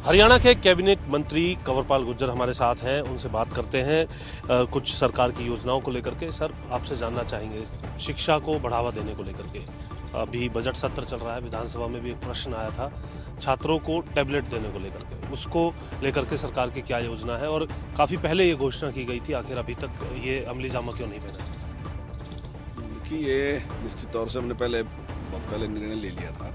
हरियाणा के कैबिनेट मंत्री कंवरपाल गुर्जर हमारे साथ हैं, उनसे बात करते हैं कुछ सरकार की योजनाओं को लेकर के। सर, आपसे जानना चाहेंगे शिक्षा को बढ़ावा देने को लेकर के। अभी बजट सत्र चल रहा है, विधानसभा में भी एक प्रश्न आया था छात्रों को टैबलेट देने को लेकर के। उसको लेकर के सरकार की क्या योजना है और काफ़ी पहले ये घोषणा की गई थी, आखिर अभी तक ये अमली जामा क्यों नहीं बना? देखिए, ये निश्चित तौर से हमने बहुत पहले निर्णय ले लिया था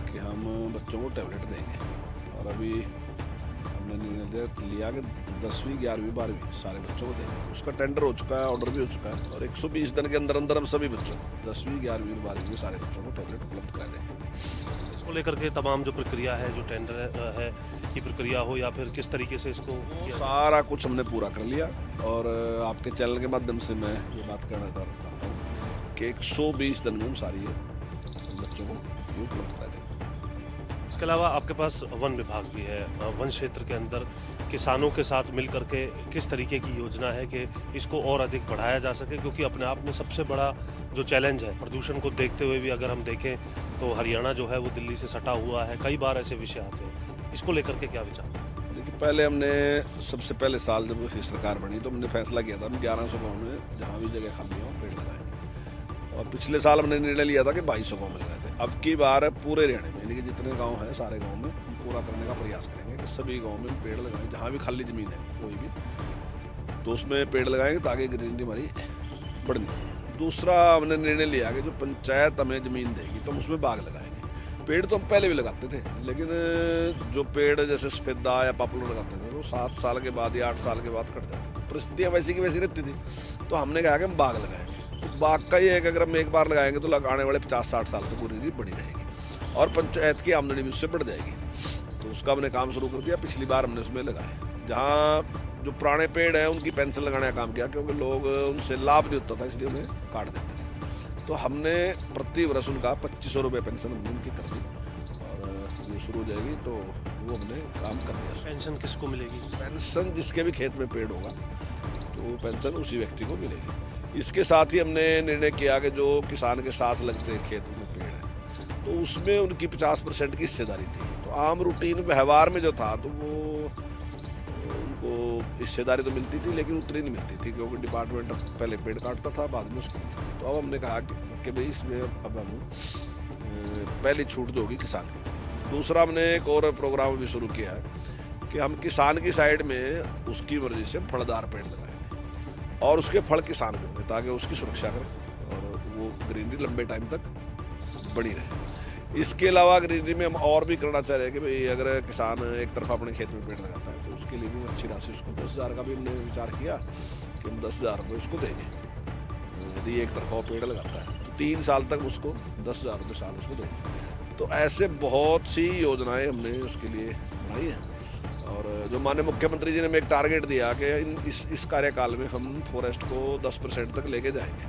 कि हम बच्चों को टैबलेट देंगे। और अभी हमने निर्णय लिया कि 10वीं 11वीं 12वीं सारे बच्चों को देंगे। उसका टेंडर हो चुका है, ऑर्डर भी हो चुका है और 120 दिन के अंदर अंदर हम सभी बच्चों को 10वीं 11वीं 12वीं के सारे बच्चों को टैबलेट उपलब्ध करा देंगे। इसको लेकर के तमाम जो प्रक्रिया है, जो टेंडर है की प्रक्रिया हो या फिर किस तरीके से इसको सारा कुछ हमने पूरा कर लिया। और आपके चैनल के माध्यम से मैं ये बात करना चाहता हूँ कि 120 दिन में हम सारी बच्चों को उपलब्ध करा देंगे। इसके अलावा आपके पास वन विभाग भी है, वन क्षेत्र के अंदर किसानों के साथ मिल करके किस तरीके की योजना है कि इसको और अधिक बढ़ाया जा सके? क्योंकि अपने आप में सबसे बड़ा जो चैलेंज है, प्रदूषण को देखते हुए भी अगर हम देखें तो हरियाणा जो है वो दिल्ली से सटा हुआ है। कई बार ऐसे विषय आते हैं, इसको लेकर के क्या विचार? देखिए, पहले हमने सबसे पहले साल जब सरकार बनी तो हमने फैसला किया था हम 1100 गाँव में जहाँ भी जगह खाली हो पेड़ लगाएंगे। और पिछले साल हमने निर्णय लिया था कि 2200 गाँव में लगाए थे। अब की बार पूरे हरियाणा में, यानी कि जितने गांव हैं सारे गांव में हम पूरा करने का प्रयास करेंगे कि सभी गांव में पेड़ लगाएं। जहां भी खाली ज़मीन है कोई भी, तो उसमें पेड़ लगाएंगे ताकि ग्रीनरी हमारी बढ़नी चाहिए। दूसरा हमने निर्णय लिया कि जो पंचायत हमें ज़मीन देगी तो हम उसमें बाग लगाएंगे। पेड़ तो हम पहले भी लगाते थे, लेकिन जो पेड़ जैसे सफेदा या पॉपुलर लगाते थे वो 7 साल के बाद या 8 साल के बाद कट जाते थे। परिस्थितियाँ वैसी की वैसी रहती थी, तो हमने कहा कि हम बाग लगाएंगे। बाग का ये है कि अगर हम एक बार लगाएंगे तो आने वाले 50-60 साल तक पूरी बड़ी रहेगी और पंचायत की आमदनी भी उससे बढ़ जाएगी। तो उसका हमने काम शुरू कर दिया। पिछली बार हमने उसमें लगाए, जहाँ जो पुराने पेड़ हैं उनकी पेंशन लगाने का काम किया, क्योंकि लोग उनसे लाभ नहीं होता था इसलिए उन्हें काट देते थे। तो हमने प्रति वर्ष उनका 2500 रुपये पेंशन हमने उनकी कर दी और जो शुरू हो जाएगी तो वो हमने काम कर दिया। पेंशन किसको मिलेगी? पेंशन जिसके भी खेत में पेड़ होगा तो पेंशन उसी व्यक्ति को मिलेगी। इसके साथ ही हमने निर्णय किया कि जो किसान के साथ लगते खेत में पेड़ हैं तो उसमें उनकी 50% की हिस्सेदारी थी। तो आम रूटीन व्यवहार में जो था तो वो उनको हिस्सेदारी तो मिलती थी, लेकिन उतनी नहीं मिलती थी क्योंकि डिपार्टमेंट पहले पेड़ काटता था, बाद में उसको मिलती थी। तो अब हमने कहा कि भाई इसमें अब हम पहली छूट जो होगी किसान की। दूसरा हमने एक और प्रोग्राम भी शुरू किया है कि हम किसान की साइड में उसकी मर्जी से फलदार पेड़ लगाएंगे और उसके फल किसान को होंगे ताकि उसकी सुरक्षा करें और वो ग्रीनरी लंबे टाइम तक बनी रहे। इसके अलावा ग्रीनरी में हम और भी करना चाह रहे हैं कि भाई अगर किसान एक तरफ अपने खेत में पेड़ लगाता है तो उसके लिए भी अच्छी राशि उसको 10,000 का भी हमने विचार किया कि हम 10,000 रुपये उसको देंगे। यदि एक तरफा पेड़ लगाता है तो 3 साल तक उसको 10,000 रुपये साल उसको देंगे। तो ऐसे बहुत सी योजनाएँ हमने उसके लिए बनाई हैं। और जो माननीय मुख्यमंत्री जी ने हमें एक टारगेट दिया कि इस कार्यकाल में हम फॉरेस्ट को 10% तक लेके जाएंगे।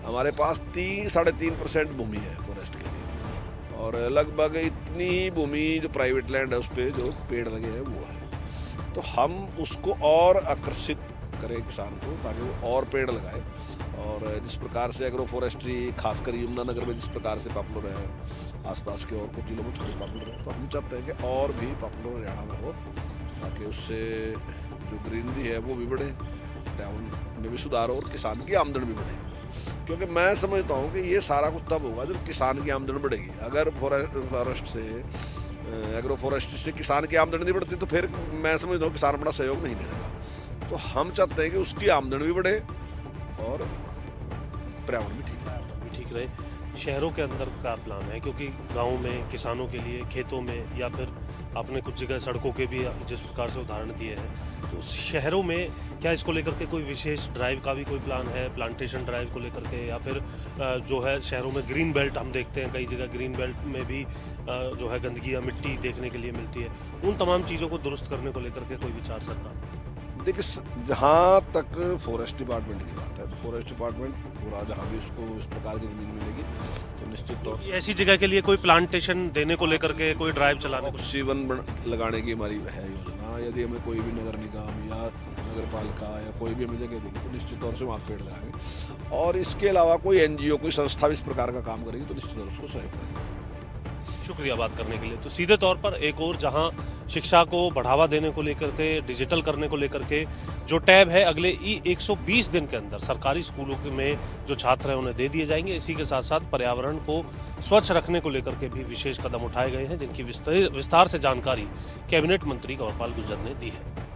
हमारे पास 3-3.5% भूमि है फॉरेस्ट के लिए और लगभग इतनी ही भूमि जो प्राइवेट लैंड है उस पर जो पेड़ लगे हैं वो है। तो हम उसको और आकर्षित करें किसान को ताकि वो और पेड़ लगाए। और जिस प्रकार से एग्रो फॉरेस्ट्री खासकर यमुनानगर में जिस प्रकार से पॉपुलर है, आसपास के और कुछ जिलों में थोड़ी पॉपुलर है, तो हम चाहते हैं कि और भी पॉपुलर हरियाणा में हो ताकि उससे जो ग्रीनरी है वो भी बढ़े, पर्यावरण में भी सुधार हो और किसान की आमदनी भी बढ़े। क्योंकि मैं समझता हूँ कि ये सारा कुछ तब होगा जब किसान की आमदनी बढ़ेगी। अगर फॉरेस्ट से एग्रो फॉरेस्ट्री से किसान की आमदनी नहीं बढ़ती तो फिर मैं समझता हूँ किसान बड़ा सहयोग नहीं देगा। तो हम चाहते हैं कि उसकी आमदनी भी बढ़े और पर्यावरण भी ठीक रहे। शहरों के अंदर क्या प्लान है? क्योंकि गाँव में किसानों के लिए, खेतों में या फिर आपने कुछ जगह सड़कों के भी जिस प्रकार से उदाहरण दिए हैं, तो शहरों में क्या इसको लेकर के कोई विशेष ड्राइव का भी कोई प्लान है, प्लांटेशन ड्राइव को लेकर के? या फिर जो है शहरों में ग्रीन बेल्ट हम देखते हैं, कई जगह ग्रीन बेल्ट में भी जो है गंदगी या मिट्टी देखने के लिए मिलती है, उन तमाम चीज़ों को दुरुस्त करने को लेकर के कोई विचार सरकार? देखिए, जहाँ तक फॉरेस्ट डिपार्टमेंट की बात है, फॉरेस्ट डिपार्टमेंट पूरा जहाँ भी उसको इस प्रकार की जमीन मिलेगी तो निश्चित तौर से ऐसी जगह के लिए कोई प्लांटेशन देने को लेकर के कोई ड्राइव चलाने को? ऑक्सीवन लगाने की हमारी है योजना। यदि हमें कोई भी नगर निगम या नगर पालिका या कोई भी हमें जगह देगी तो निश्चित तौर से वहाँ पेड़ लगाएंगे। और इसके अलावा कोई NGO, कोई संस्था भी इस प्रकार का काम करेगी तो निश्चित तौर से उसको सहयोग करेंगे। शुक्रिया बात करने के लिए। तो सीधे तौर पर एक और जहां शिक्षा को बढ़ावा देने को लेकर के, डिजिटल करने को लेकर के जो टैब है अगले 120 दिन के अंदर सरकारी स्कूलों में जो छात्र हैं उन्हें दे दिए जाएंगे। इसी के साथ साथ पर्यावरण को स्वच्छ रखने को लेकर के भी विशेष कदम उठाए गए हैं, जिनकी विस्तार से जानकारी कैबिनेट मंत्री कंवरपाल गुर्जर ने दी है।